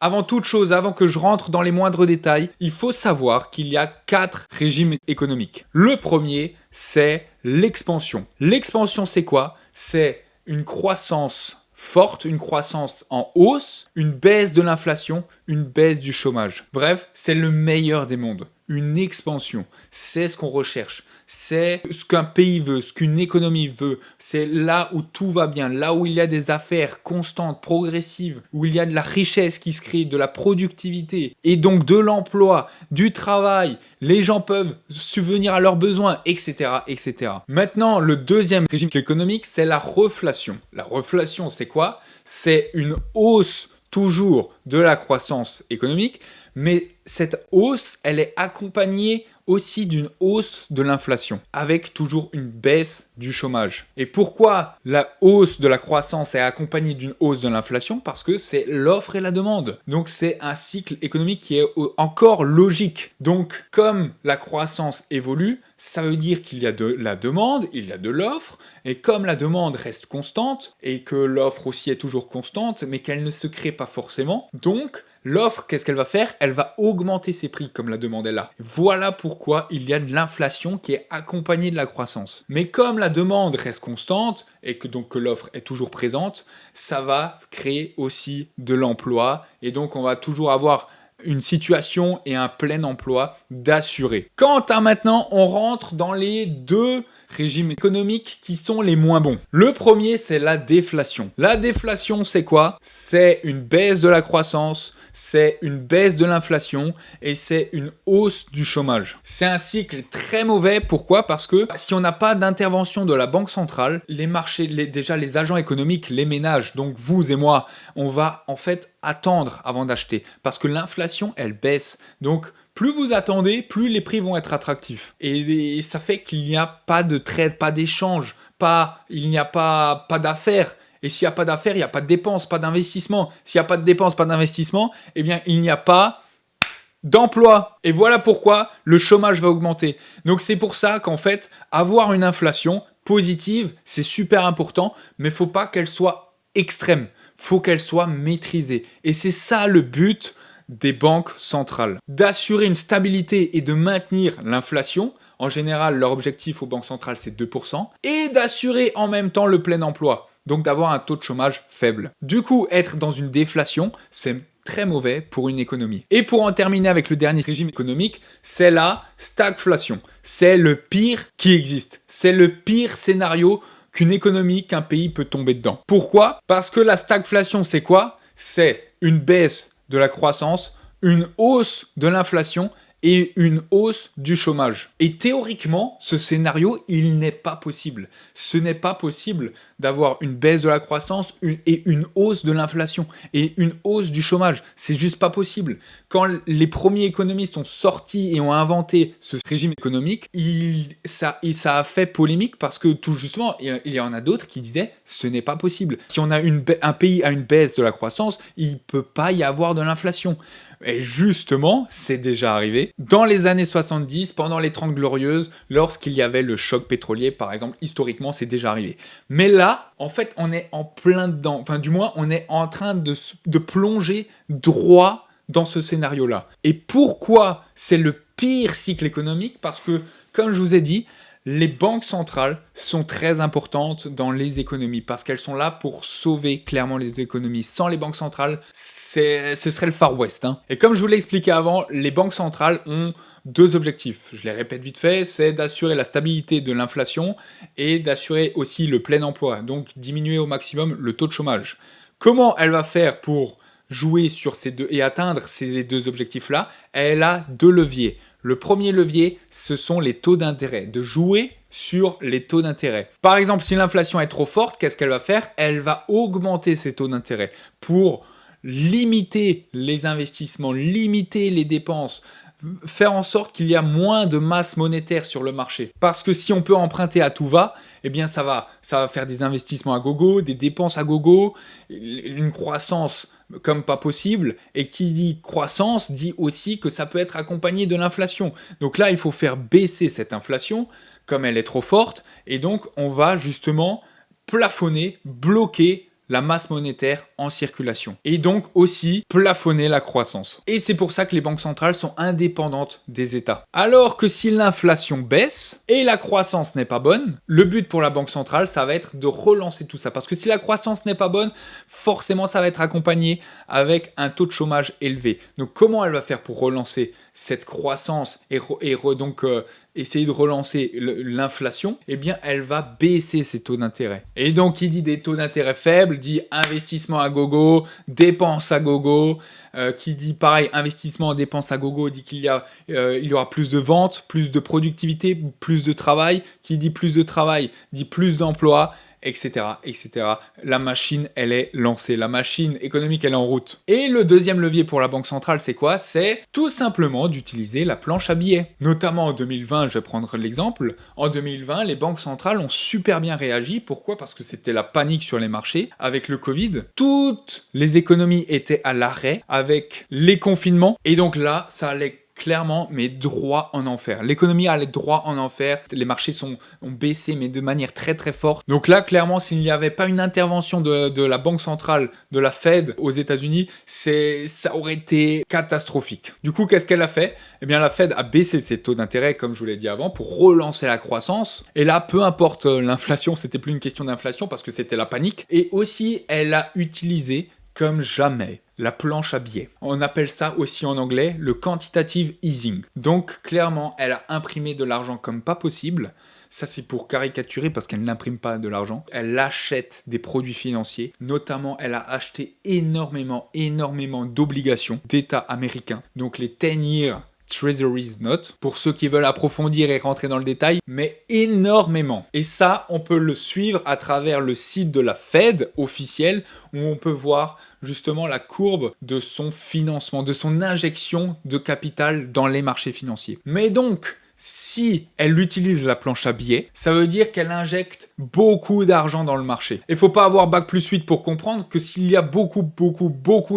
Avant toute chose, avant que je rentre dans les moindres détails, il faut savoir qu'il y a 4 régimes économiques. Le premier, c'est l'expansion. L'expansion, c'est quoi? C'est une croissance forte, une croissance en hausse, une baisse de l'inflation, une baisse du chômage. Bref, c'est le meilleur des mondes. Une expansion, c'est ce qu'on recherche. C'est ce qu'un pays veut, ce qu'une économie veut. C'est là où tout va bien, là où il y a des affaires constantes, progressives, où il y a de la richesse qui se crée, de la productivité, et donc de l'emploi, du travail. Les gens peuvent subvenir à leurs besoins, etc., etc. Maintenant, le deuxième régime économique, c'est la reflation. La reflation, c'est quoi? C'est une hausse toujours de la croissance économique, mais cette hausse, elle est accompagnée aussi d'une hausse de l'inflation, avec toujours une baisse du chômage. Et pourquoi la hausse de la croissance est accompagnée d'une hausse de l'inflation? Parce que c'est l'offre et la demande. Donc c'est un cycle économique qui est encore logique. Donc comme la croissance évolue, ça veut dire qu'il y a de la demande, il y a de l'offre, et comme la demande reste constante, et que l'offre aussi est toujours constante, mais qu'elle ne se crée pas forcément, donc l'offre, qu'est-ce qu'elle va faire? Elle va augmenter ses prix comme la demande est là. Voilà pourquoi il y a de l'inflation qui est accompagnée de la croissance. Mais comme la demande reste constante et que donc que l'offre est toujours présente, ça va créer aussi de l'emploi et donc on va toujours avoir une situation et un plein emploi d'assuré. Quant à maintenant, on rentre dans les deux régimes économiques qui sont les moins bons. Le premier, c'est la déflation. La déflation, c'est quoi? C'est une baisse de la croissance, c'est une baisse de l'inflation et c'est une hausse du chômage. C'est un cycle très mauvais. Pourquoi? Parce que si on n'a pas d'intervention de la banque centrale, les marchés, déjà les agents économiques, les ménages, donc vous et moi, on va en fait attendre avant d'acheter parce que l'inflation, elle baisse. Donc, plus vous attendez, plus les prix vont être attractifs. Et ça fait qu'il n'y a pas de trade, pas d'échange, il n'y a pas d'affaires. Et s'il n'y a pas d'affaires, il n'y a pas de dépenses, pas d'investissement. S'il n'y a pas de dépenses, pas d'investissement, eh bien, il n'y a pas d'emploi. Et voilà pourquoi le chômage va augmenter. Donc, c'est pour ça qu'en fait, avoir une inflation positive, c'est super important, mais il ne faut pas qu'elle soit extrême. Il faut qu'elle soit maîtrisée. Et c'est ça le but des banques centrales. D'assurer une stabilité et de maintenir l'inflation. En général, leur objectif aux banques centrales, c'est 2%. Et d'assurer en même temps le plein emploi. Donc d'avoir un taux de chômage faible. Du coup, être dans une déflation, c'est très mauvais pour une économie. Et pour en terminer avec le dernier régime économique, c'est la stagflation. C'est le pire qui existe. C'est le pire scénario qu'une économie, qu'un pays peut tomber dedans. Pourquoi? Parce que la stagflation, c'est quoi? C'est une baisse de la croissance, une hausse de l'inflation et une hausse du chômage. Et théoriquement, ce scénario, il n'est pas possible. Ce n'est pas possible d'avoir une baisse de la croissance et une hausse de l'inflation et une hausse du chômage. C'est juste pas possible. Quand les premiers économistes ont sorti et ont inventé ce régime économique, ça a fait polémique parce que tout justement, il y en a d'autres qui disaient ce n'est pas possible. Si on a un pays a une baisse de la croissance, il ne peut pas y avoir de l'inflation. Et justement, c'est déjà arrivé. Dans les années 70, pendant les 30 Glorieuses, lorsqu'il y avait le choc pétrolier, par exemple, historiquement, c'est déjà arrivé. Mais là, en fait, on est en plein dedans. Enfin, du moins, on est en train de plonger droit dans ce scénario-là. Et pourquoi c'est le pire cycle économique? Parce que, comme je vous ai dit, les banques centrales sont très importantes dans les économies parce qu'elles sont là pour sauver clairement les économies. Sans les banques centrales, ce serait le Far West. Et comme je vous l'ai expliqué avant, les banques centrales ont deux objectifs. Je les répète vite fait, c'est d'assurer la stabilité de l'inflation et d'assurer aussi le plein emploi, donc diminuer au maximum le taux de chômage. Comment elle va faire pour jouer sur ces deux et atteindre ces deux objectifs-là? Elle a deux leviers. Le premier levier, ce sont les taux d'intérêt, de jouer sur les taux d'intérêt. Par exemple, si l'inflation est trop forte, qu'est-ce qu'elle va faire? Elle va augmenter ses taux d'intérêt pour limiter les investissements, limiter les dépenses, faire en sorte qu'il y a moins de masse monétaire sur le marché. Parce que si on peut emprunter à tout va, eh bien ça va faire des investissements à gogo, des dépenses à gogo, une croissance comme pas possible, et qui dit croissance dit aussi que ça peut être accompagné de l'inflation. Donc là, il faut faire baisser cette inflation, comme elle est trop forte, et donc on va justement plafonner, bloquer la masse monétaire en circulation. Et donc aussi plafonner la croissance. Et c'est pour ça que les banques centrales sont indépendantes des États. Alors que si l'inflation baisse et la croissance n'est pas bonne, le but pour la banque centrale, ça va être de relancer tout ça. Parce que si la croissance n'est pas bonne, forcément ça va être accompagné avec un taux de chômage élevé. Donc comment elle va faire pour relancer cette croissance et donc essayer de relancer l'inflation? Eh bien, elle va baisser ses taux d'intérêt. Et donc, qui dit des taux d'intérêt faibles, dit investissement à gogo, dépenses à gogo. Qui dit pareil, investissement, dépenses à gogo, dit qu'il y aura plus de ventes, plus de productivité, plus de travail. Qui dit plus de travail, dit plus d'emplois, etc., etc. La machine, elle est lancée. La machine économique, elle est en route. Et le deuxième levier pour la Banque centrale, c'est quoi? C'est tout simplement d'utiliser la planche à billets. Notamment en 2020, je vais prendre l'exemple. En 2020, les banques centrales ont super bien réagi. Pourquoi? Parce que c'était la panique sur les marchés. Avec le Covid, toutes les économies étaient à l'arrêt avec les confinements. Et donc là, ça allait clairement, mais droit en enfer. L'économie allait droit en enfer. Les marchés ont baissé, mais de manière très très forte. Donc là, clairement, s'il n'y avait pas une intervention de la Banque centrale, de la Fed aux États-Unis, ça aurait été catastrophique. Du coup, qu'est-ce qu'elle a fait? Eh bien, la Fed a baissé ses taux d'intérêt, comme je vous l'ai dit avant, pour relancer la croissance. Et là, peu importe l'inflation, c'était plus une question d'inflation parce que c'était la panique. Et aussi, elle a utilisé comme jamais la planche à billets. On appelle ça aussi en anglais le quantitative easing. Donc clairement, elle a imprimé de l'argent comme pas possible. Ça, c'est pour caricaturer parce qu'elle n'imprime pas de l'argent. Elle achète des produits financiers. Notamment, elle a acheté énormément d'obligations d'États américains. Donc les 10-year Treasuries Notes, pour ceux qui veulent approfondir et rentrer dans le détail, mais énormément. Et ça, on peut le suivre à travers le site de la Fed officiel, où on peut voir justement la courbe de son financement, de son injection de capital dans les marchés financiers. Mais donc, si elle utilise la planche à billets, ça veut dire qu'elle injecte beaucoup d'argent dans le marché. Il ne faut pas avoir Bac+8 pour comprendre que s'il y a beaucoup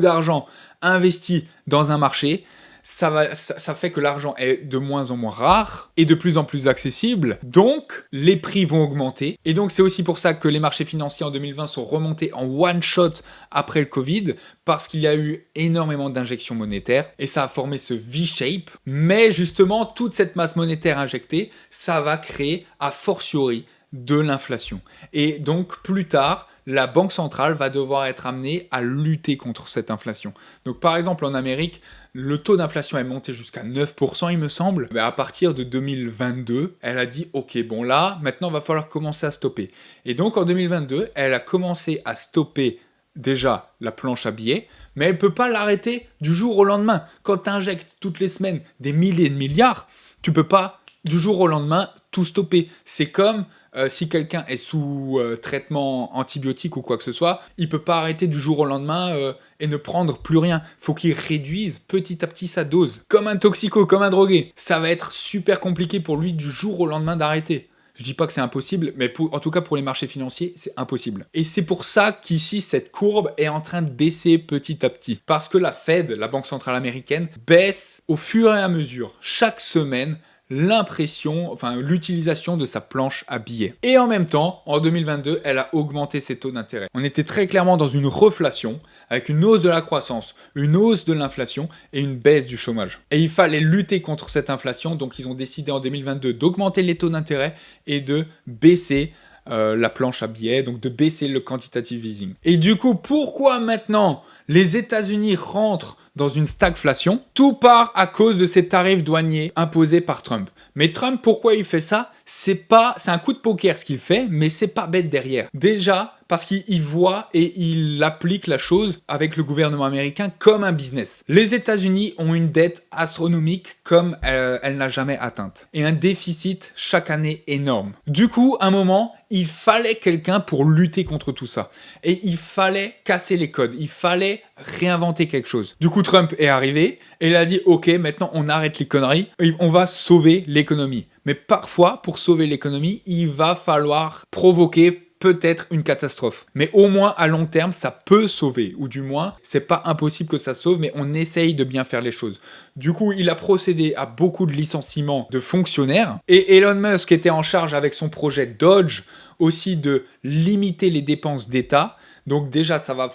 d'argent investi dans un marché, ça fait que l'argent est de moins en moins rare et de plus en plus accessible. Donc, les prix vont augmenter. Et donc, c'est aussi pour ça que les marchés financiers en 2020 sont remontés en one shot après le Covid, parce qu'il y a eu énormément d'injections monétaires et ça a formé ce V-shape. Mais justement, toute cette masse monétaire injectée, ça va créer a fortiori de l'inflation. Et donc, plus tard, la Banque centrale va devoir être amenée à lutter contre cette inflation. Donc, par exemple, en Amérique, le taux d'inflation est monté jusqu'à 9%, il me semble. Mais à partir de 2022, elle a dit « Ok, bon là, maintenant, il va falloir commencer à stopper. » Et donc, en 2022, elle a commencé à stopper déjà la planche à billets, mais elle ne peut pas l'arrêter du jour au lendemain. Quand tu injectes toutes les semaines des milliers de milliards, tu ne peux pas du jour au lendemain tout stopper. C'est comme si quelqu'un est sous traitement antibiotique ou quoi que ce soit, il ne peut pas arrêter du jour au lendemain et ne prendre plus rien. Il faut qu'il réduise petit à petit sa dose. Comme un toxico, comme un drogué. Ça va être super compliqué pour lui du jour au lendemain d'arrêter. Je dis pas que c'est impossible, mais en tout cas pour les marchés financiers, c'est impossible. Et c'est pour ça qu'ici, cette courbe est en train de baisser petit à petit. Parce que la Fed, la Banque centrale américaine, baisse au fur et à mesure, chaque semaine, l'utilisation de sa planche à billets. Et en même temps, en 2022, elle a augmenté ses taux d'intérêt. On était très clairement dans une reflation, avec une hausse de la croissance, une hausse de l'inflation et une baisse du chômage. Et il fallait lutter contre cette inflation, donc ils ont décidé en 2022 d'augmenter les taux d'intérêt et de baisser la planche à billets, donc de baisser le quantitative easing. Et du coup, pourquoi maintenant les États-Unis rentrent dans une stagflation? Tout part à cause de ces tarifs douaniers imposés par Trump. Mais Trump, pourquoi il fait ça? C'est un coup de poker ce qu'il fait, mais c'est pas bête derrière. Déjà, parce qu'il voit et il applique la chose avec le gouvernement américain comme un business. Les États-Unis ont une dette astronomique comme elle n'a jamais atteinte. Et un déficit chaque année énorme. Du coup, à un moment, il fallait quelqu'un pour lutter contre tout ça. Et il fallait casser les codes. Il fallait réinventer quelque chose. Du coup, Trump est arrivé et il a dit « Ok, maintenant on arrête les conneries. On va sauver l'économie. » Mais parfois, pour sauver l'économie, il va falloir provoquer peut-être une catastrophe. Mais au moins, à long terme, ça peut sauver. Ou du moins, c'est pas impossible que ça sauve, mais on essaye de bien faire les choses. Du coup, il a procédé à beaucoup de licenciements de fonctionnaires. Et Elon Musk était en charge avec son projet Dodge aussi de limiter les dépenses d'État. Donc déjà, ça va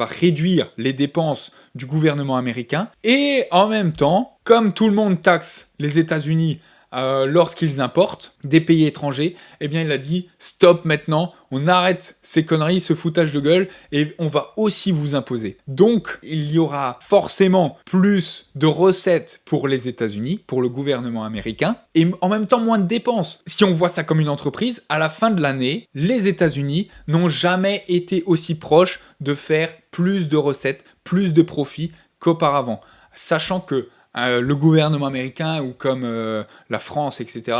réduire les dépenses du gouvernement américain. Et en même temps, comme tout le monde taxe les États-Unis lorsqu'ils importent des pays étrangers, eh bien il a dit stop maintenant, on arrête ces conneries, ce foutage de gueule et on va aussi vous imposer. Donc il y aura forcément plus de recettes pour les États-Unis, pour le gouvernement américain et en même temps moins de dépenses. Si on voit ça comme une entreprise, à la fin de l'année, les États-Unis n'ont jamais été aussi proches de faire plus de recettes, plus de profits qu'auparavant. Sachant que le gouvernement américain ou comme la France, etc.,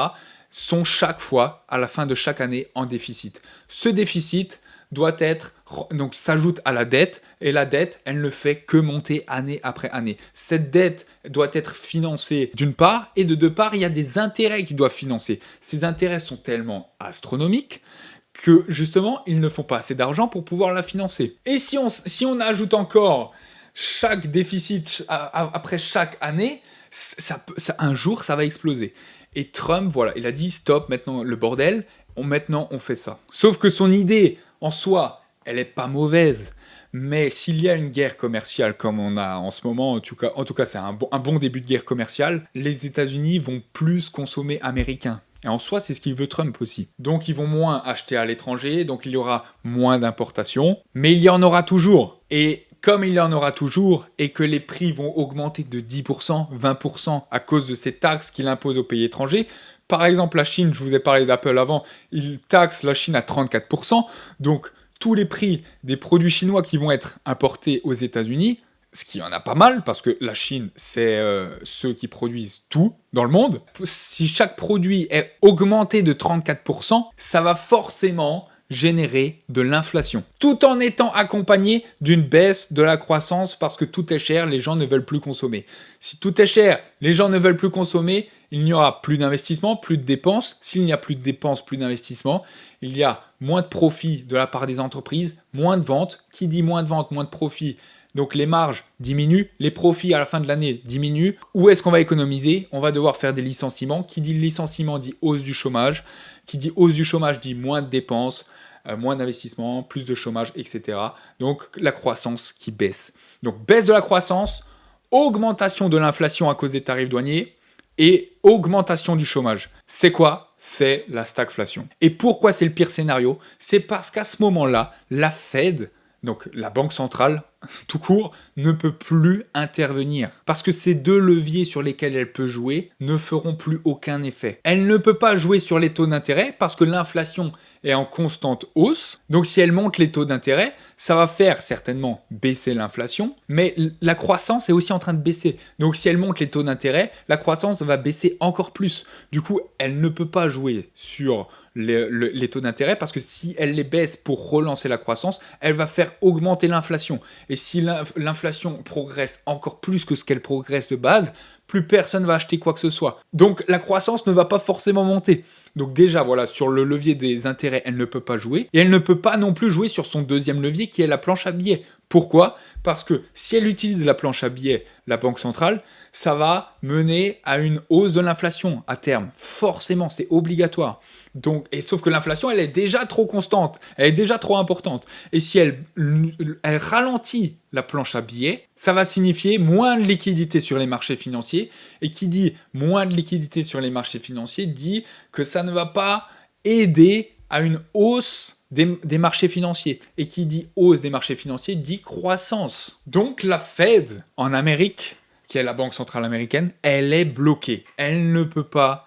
sont chaque fois, à la fin de chaque année, en déficit. Ce déficit doit être, donc s'ajoute à la dette, et la dette, elle ne fait que monter année après année. Cette dette doit être financée d'une part, et de deux parts, il y a des intérêts qui doivent financer. Ces intérêts sont tellement astronomiques que justement, ils ne font pas assez d'argent pour pouvoir la financer. Et si on ajoute encore chaque déficit après chaque année, un jour, ça va exploser. Et Trump, voilà, il a dit stop, maintenant le bordel, maintenant on fait ça. Sauf que son idée, en soi, elle n'est pas mauvaise. Mais s'il y a une guerre commerciale comme on a en ce moment, en tout cas c'est un bon début de guerre commerciale, les États-Unis vont plus consommer américain. Et en soi, c'est ce qu'il veut Trump aussi. Donc ils vont moins acheter à l'étranger, donc il y aura moins d'importations, mais il y en aura toujours. Et comme il y en aura toujours et que les prix vont augmenter de 10%, 20% à cause de ces taxes qu'il impose aux pays étrangers, par exemple la Chine, je vous ai parlé d'Apple avant, il taxe la Chine à 34%, donc tous les prix des produits chinois qui vont être importés aux États-Unis, ce qui en a pas mal, parce que la Chine, c'est ceux qui produisent tout dans le monde. Si chaque produit est augmenté de 34%, ça va forcément générer de l'inflation, tout en étant accompagné d'une baisse de la croissance parce que tout est cher, les gens ne veulent plus consommer. Si tout est cher, les gens ne veulent plus consommer, il n'y aura plus d'investissement, plus de dépenses. S'il n'y a plus de dépenses, plus d'investissement, il y a moins de profits de la part des entreprises, moins de ventes. Qui dit moins de ventes, moins de profits? Donc les marges diminuent, les profits à la fin de l'année diminuent. Où est-ce qu'on va économiser? On va devoir faire des licenciements. Qui dit licenciement dit hausse du chômage. Qui dit hausse du chômage dit moins de dépenses, moins d'investissement, plus de chômage, etc. Donc la croissance qui baisse. Donc baisse de la croissance, augmentation de l'inflation à cause des tarifs douaniers et augmentation du chômage. C'est quoi? C'est la stagflation. Et pourquoi c'est le pire scénario? C'est parce qu'à ce moment-là, la Fed, donc la banque centrale, tout court, ne peut plus intervenir. Parce que ces deux leviers sur lesquels elle peut jouer ne feront plus aucun effet. Elle ne peut pas jouer sur les taux d'intérêt parce que l'inflation est en constante hausse. Donc si elle monte les taux d'intérêt, ça va faire certainement baisser l'inflation, mais la croissance est aussi en train de baisser. Donc si elle monte les taux d'intérêt, la croissance va baisser encore plus. Du coup, elle ne peut pas jouer sur les taux d'intérêt parce que si elle les baisse pour relancer la croissance, elle va faire augmenter l'inflation. Et si l'inflation progresse encore plus que ce qu'elle progresse de base, plus personne va acheter quoi que ce soit. Donc la croissance ne va pas forcément monter. Donc déjà, voilà, sur le levier des intérêts, elle ne peut pas jouer. Et elle ne peut pas non plus jouer sur son deuxième levier qui est la planche à billets. Pourquoi? Parce que si elle utilise la planche à billets, la banque centrale, ça va mener à une hausse de l'inflation à terme. Forcément, c'est obligatoire. Donc, et sauf que l'inflation, elle est déjà trop constante, elle est déjà trop importante. Et si elle ralentit la planche à billets, ça va signifier moins de liquidité sur les marchés financiers. Et qui dit moins de liquidité sur les marchés financiers dit que ça ne va pas aider à une hausse des marchés financiers. Et qui dit hausse des marchés financiers dit croissance. Donc la Fed en Amérique, qui est la banque centrale américaine, elle est bloquée. Elle ne peut pas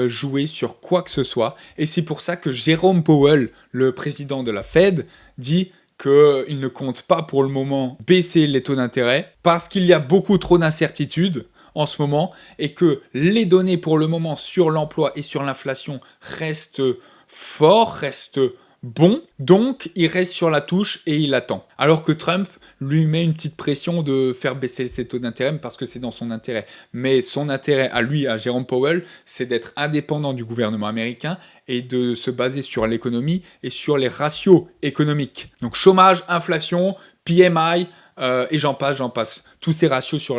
jouer sur quoi que ce soit. Et c'est pour ça que Jérôme Powell, le président de la Fed, dit qu'il ne compte pas pour le moment baisser les taux d'intérêt parce qu'il y a beaucoup trop d'incertitudes en ce moment et que les données pour le moment sur l'emploi et sur l'inflation restent forts, restent bons. Donc, il reste sur la touche et il attend. Alors que Trump lui met une petite pression de faire baisser ses taux d'intérêt parce que c'est dans son intérêt. Mais son intérêt à lui, à Jérôme Powell, c'est d'être indépendant du gouvernement américain et de se baser sur l'économie et sur les ratios économiques. Donc chômage, inflation, PMI et j'en passe. Tous ces ratios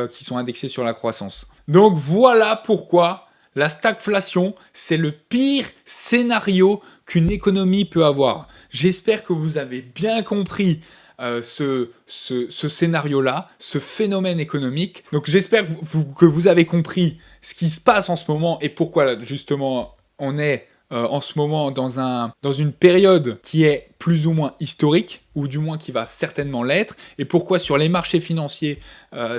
qui sont indexés sur la croissance. Donc voilà pourquoi La stagflation, c'est le pire scénario qu'une économie peut avoir. J'espère que vous avez bien compris ce scénario-là, ce phénomène économique. Donc j'espère que vous avez compris ce qui se passe en ce moment et pourquoi justement on est en ce moment dans une période qui est plus ou moins historique, ou du moins qui va certainement l'être, et pourquoi sur les marchés financiers,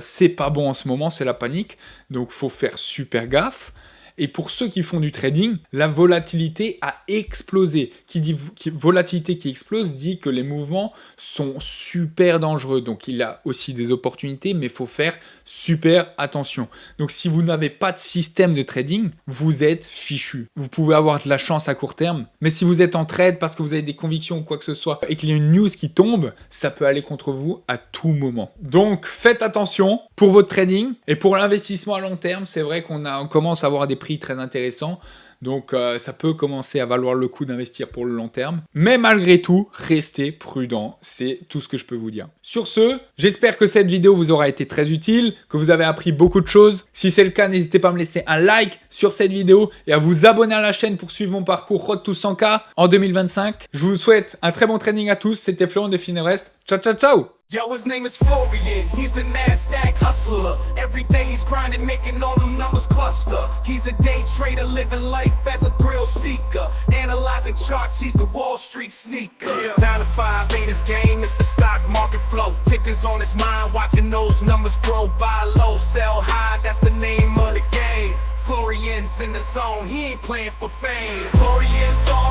c'est pas bon en ce moment, c'est la panique, donc faut faire super gaffe. Et pour ceux qui font du trading, la volatilité a explosé. Qui dit volatilité qui explose dit que les mouvements sont super dangereux. Donc il y a aussi des opportunités, mais il faut faire super attention. Donc si vous n'avez pas de système de trading, vous êtes fichu. Vous pouvez avoir de la chance à court terme, mais si vous êtes en trade parce que vous avez des convictions ou quoi que ce soit, et qu'il y a une news qui tombe, ça peut aller contre vous à tout moment. Donc faites attention pour votre trading, et pour l'investissement à long terme, c'est vrai qu'on commence à avoir des prix très intéressants, donc ça peut commencer à valoir le coup d'investir pour le long terme, mais malgré tout, restez prudent, c'est tout ce que je peux vous dire. Sur ce, j'espère que cette vidéo vous aura été très utile, que vous avez appris beaucoup de choses. Si c'est le cas, n'hésitez pas à me laisser un like sur cette vidéo et à vous abonner à la chaîne pour suivre mon parcours Road to 100K en 2025. Je vous souhaite un très bon trading à tous, c'était Florent de Finrest. Ciao ciao ciao. Yo, his name is Florian, he's the NASDAQ hustler. Every day he's grinding, making all them numbers cluster. He's a day trader, living life as a thrill seeker. Analyzing charts, he's the Wall Street sneaker. 9 to 5 ain't his game, it's the stock market flow. Tickers on his mind, watching those numbers grow. Buy low, sell high, that's the name of the game. Florian's in the zone, he ain't playing for fame. Florian's on